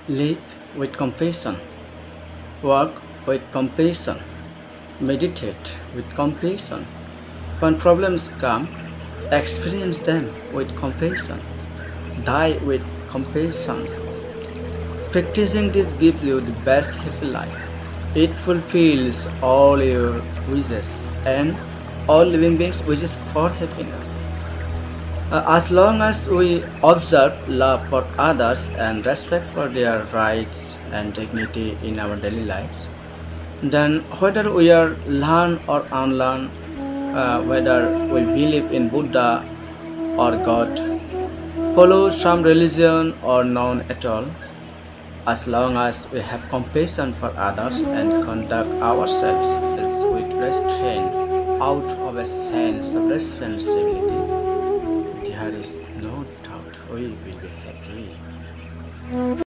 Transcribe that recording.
Live with compassion, work with compassion, meditate with compassion. When problems come, experience them with compassion, die with compassion. Practicing this gives you the best happy life. It fulfills all your wishes and all living beings' wishes for happiness. As long as we observe love for others and respect for their rights and dignity in our daily lives, then whether we are learn or unlearn, whether we believe in Buddha or God, follow some religion or none at all, as long as we have compassion for others and conduct ourselves with restraint out of a sense of responsibility, there is no doubt we will be happy.